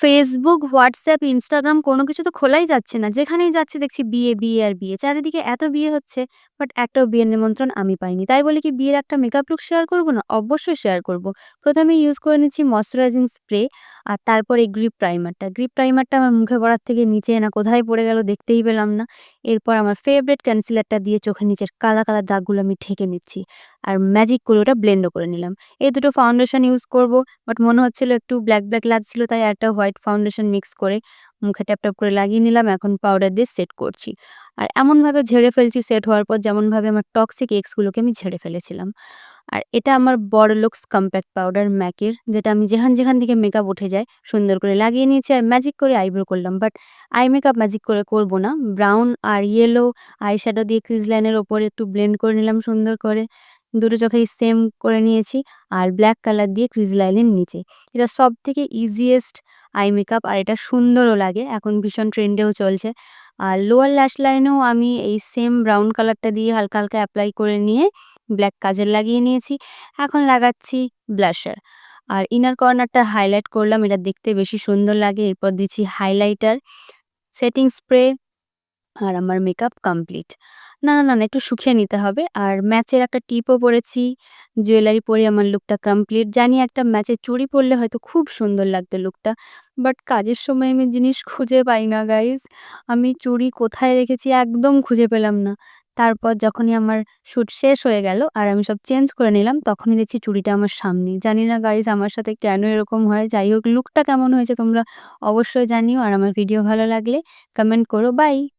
Facebook, WhatsApp, Instagram কোনো কিছু তো খোলাই যাচ্ছে না। যেখানেই যাচ্ছি দেখছি বিয়ে, বিয়ে আর বিয়ে। চারিদিকে এত বিয়ে হচ্ছে, বাট একটাও বিয়ের নিমন্ত্রণ আমি পাইনি। তাই বলে কি বিয়ের একটা মেকআপ লুক শেয়ার করব না? অবশ্যই শেয়ার করব। ১ম এ ইউজ করে নিচ্ছি ময়েশ্চারাইজিং স্প্রে আর তারপরে গ্রিপ প্রাইমারটা। গ্রিপ প্রাইমারটা আমার মুখে পড়ার থেকে নিচে না কোথায় পড়ে গেল দেখতেই পেলাম না। এরপর আমার ফেভারিট কনসিলারটা দিয়ে চোখের নিচের কালা, কালা দাগগুলো আমি ঢেকে নিচ্ছি। আর ম্যাজিক করে ওটা ব্লেন্ডও করে নিলাম। এই দুটো ফাউন্ডেশন ইউজ করব। বাট মনে হচ্ছিল একটু ব্ল্যাক, ব্ল্যাক লাগছিল তাই একটা হোয়াইট ফাউন্ডেশন মিক্স করে মুখে ট্যাপ, ট্যাপ করে লাগিয়ে নিলাম। এখন পাউডার দিয়ে সেট করছি। আর এমনভাবে ঝেড়ে ফেলছি সেট হওয়ার পর যেমনভাবে আমার টক্সিক এক্স গুলোকে আমি ঝেড়ে ফেলেছিলাম। আর এটা আমার বড়লোকস কম্প্যাক্ট পাউডার MAC এর যেটা আমি যেখান থেকে মেকআপ উঠে যায় সুন্দর করে লাগিয়ে নিয়েছি আর ম্যাজিক করে আইব্রো করলাম। বাট আই মেকআপ ম্যাজিক করে করব না। ব্রাউন আর ইয়েলো আই শ্যাডো দিয়ে ক্রিজ লাইনের ওপরে একটু ব্লেন্ড করে নিলাম সুন্দর করে। দুটো চোখেই সেম করে নিয়েছি আর ব্লাক কালার দিয়ে ক্রিজ লাইনের নিচে। এটা সবথেকে ইজিয়েস্ট আই মেকআপ আর এটা সুন্দরও লাগে। এখন ভীষণ ট্রেন্ডেও চলছে। আর লোয়ার ল্যাশ লাইনেও আমি এই সেম ব্রাউন কালারটা দিয়ে হালকা, হালকা এপ্লাই করে নিয়ে ব্লাক কাজল লাগিয়ে নিয়েছি। এখন লাগাচ্ছি ব্লাশার। আর ইনার কর্নারটা হাইলাইট করলাম। এটা দেখতে বেশি সুন্দর লাগে। এরপর দিচ্ছি হাইলাইটার, সেটিং স্প্রে আর আমার মেকআপ কমপ্লিট। না, একটু শুকিয়ে নিতে হবে। আর ম্যাচের একটা টিপও পরেছি। জুয়েলারি পরে আমার লুকটা কমপ্লিট। জানি একটা ম্যাচের চুড়ি পরলে হয়তো খুব সুন্দর লাগতো লুকটা। বাট কাজের সময় আমি জিনিস খুঁজে পাই না গাইস। আমি চুড়ি কোথায় রেখেছি একদম খুঁজে পেলাম না। তারপর যখনই আমার শুট শেষ হয়ে গেল আর আমি সব চেঞ্জ করে নিলাম তখনই দেখছি চুড়িটা আমার সামনেই। জানি না গাইস আমার সাথে কেন এরকম হয়? যাই হোক লুকটা কেমন হয়েছে তোমরা অবশ্যই জানিও। আর আমার ভিডিও ভালো লাগলে কমেন্ট করো। বাই।